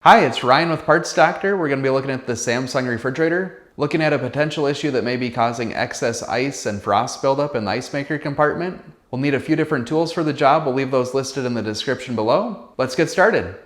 Hi, it's Ryan with Parts Doctor. We're going to be looking at the Samsung refrigerator, looking at a potential issue that may be causing excess ice and frost buildup in the ice maker compartment. We'll need a few different tools for the job. We'll leave those listed in the description below. Let's get started.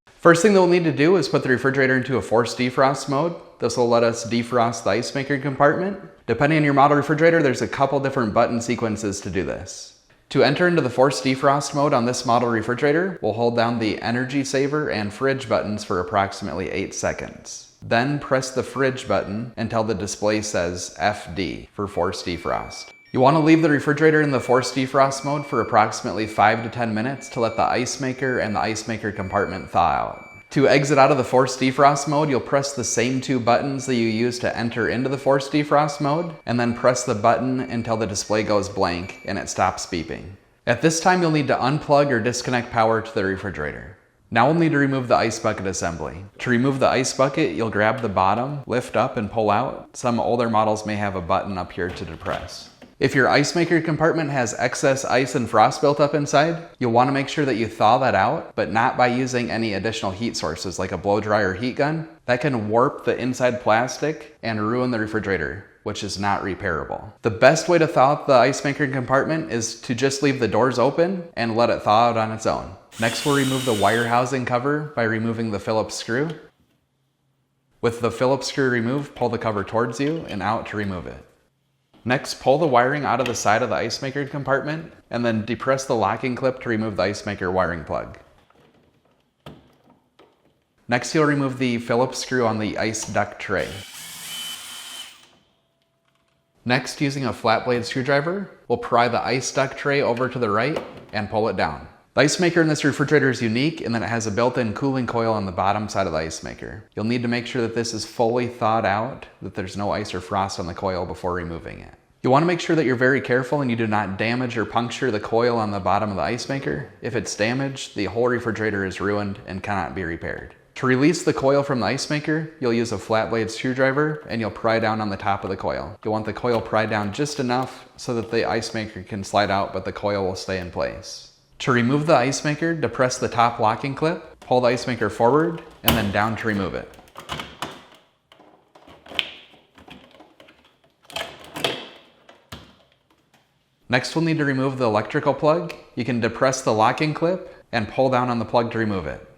First thing that we'll need to do is put the refrigerator into a forced defrost mode. This will let us defrost the ice maker compartment. Depending on your model refrigerator, there's a couple different button sequences to do this. To enter into the forced defrost mode on this model refrigerator, we'll hold down the energy saver and fridge buttons for approximately 8 seconds. Then press the fridge button until the display says FD for forced defrost. You want to leave the refrigerator in the forced defrost mode for approximately 5 to 10 minutes to let the ice maker and the ice maker compartment thaw out. To exit out of the forced defrost mode, you'll press the same two buttons that you used to enter into the forced defrost mode, and then press the button until the display goes blank and it stops beeping. At this time, you'll need to unplug or disconnect power to the refrigerator. Now we'll need to remove the ice bucket assembly. To remove the ice bucket, you'll grab the bottom, lift up, and pull out. Some older models may have a button up here to depress. If your ice maker compartment has excess ice and frost built up inside, you'll want to make sure that you thaw that out, but not by using any additional heat sources like a blow dryer or heat gun. That can warp the inside plastic and ruin the refrigerator, which is not repairable. The best way to thaw out the ice maker compartment is to just leave the doors open and let it thaw out on its own. Next, we'll remove the wire housing cover by removing the Phillips screw. With the Phillips screw removed, pull the cover towards you and out to remove it. Next, pull the wiring out of the side of the ice maker compartment and then depress the locking clip to remove the ice maker wiring plug. Next, you'll remove the Phillips screw on the ice duct tray. Next, using a flat blade screwdriver, we'll pry the ice duct tray over to the right and pull it down. The ice maker in this refrigerator is unique in that it has a built-in cooling coil on the bottom side of the ice maker. You'll need to make sure that this is fully thawed out, that there's no ice or frost on the coil before removing it. You want to make sure that you're very careful and you do not damage or puncture the coil on the bottom of the ice maker. If it's damaged, the whole refrigerator is ruined and cannot be repaired. To release the coil from the ice maker, you'll use a flat blade screwdriver and you'll pry down on the top of the coil. You'll want the coil pried down just enough so that the ice maker can slide out, but the coil will stay in place. To remove the ice maker, depress the top locking clip, pull the ice maker forward, and then down to remove it. Next, we'll need to remove the electrical plug. You can depress the locking clip and pull down on the plug to remove it.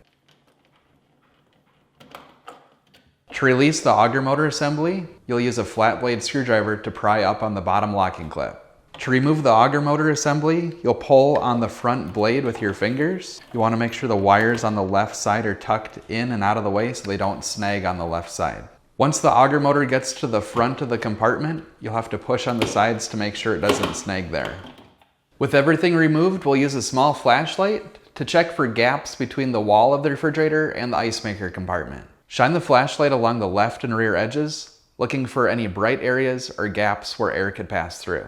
To release the auger motor assembly, you'll use a flat blade screwdriver to pry up on the bottom locking clip. To remove the auger motor assembly, you'll pull on the front blade with your fingers. You want to make sure the wires on the left side are tucked in and out of the way so they don't snag on the left side. Once the auger motor gets to the front of the compartment, you'll have to push on the sides to make sure it doesn't snag there. With everything removed, we'll use a small flashlight to check for gaps between the wall of the refrigerator and the ice maker compartment. Shine the flashlight along the left and rear edges, looking for any bright areas or gaps where air could pass through.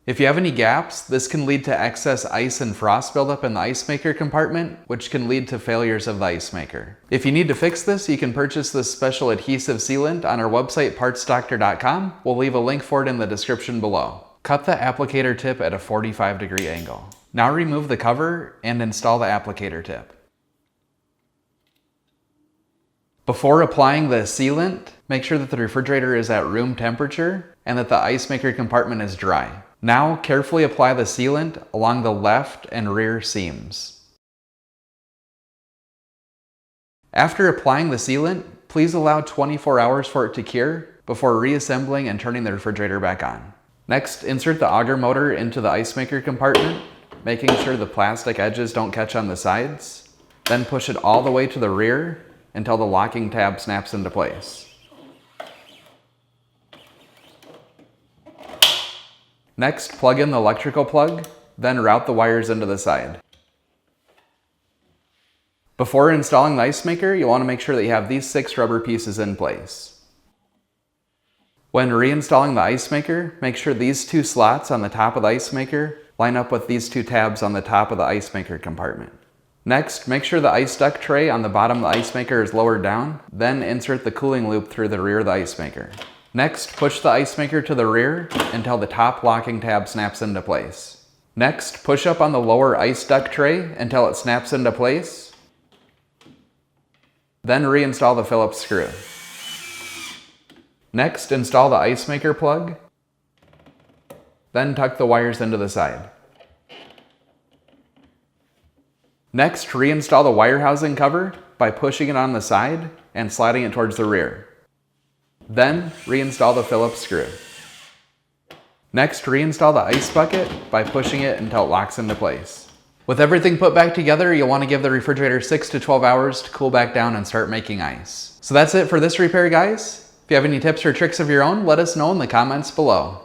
If you have any gaps, this can lead to excess ice and frost buildup in the ice maker compartment, which can lead to failures of the ice maker. If you need to fix this, you can purchase this special adhesive sealant on our website, partsdoctor.com. We'll leave a link for it in the description below. Cut the applicator tip at a 45-degree angle. Now remove the cover and install the applicator tip. Before applying the sealant, make sure that the refrigerator is at room temperature and that the ice maker compartment is dry. Now, carefully apply the sealant along the left and rear seams. After applying the sealant, please allow 24 hours for it to cure before reassembling and turning the refrigerator back on. Next, insert the auger motor into the ice maker compartment, making sure the plastic edges don't catch on the sides. Then push it all the way to the rear until the locking tab snaps into place. Next, plug in the electrical plug, then route the wires into the side. Before installing the ice maker, you'll want to make sure that you have these 6 rubber pieces in place. When reinstalling the ice maker, make sure these 2 slots on the top of the ice maker line up with these 2 tabs on the top of the ice maker compartment. Next, make sure the ice duct tray on the bottom of the ice maker is lowered down, then insert the cooling loop through the rear of the ice maker. Next, push the ice maker to the rear until the top locking tab snaps into place. Next, push up on the lower ice duct tray until it snaps into place. Then reinstall the Phillips screw. Next, install the ice maker plug. Then tuck the wires into the side. Next, reinstall the wire housing cover by pushing it on the side and sliding it towards the rear. Then, reinstall the Phillips screw. Next, reinstall the ice bucket by pushing it until it locks into place. With everything put back together, you'll want to give the refrigerator 6 to 12 hours to cool back down and start making ice. So that's it for this repair, guys. If you have any tips or tricks of your own, let us know in the comments below.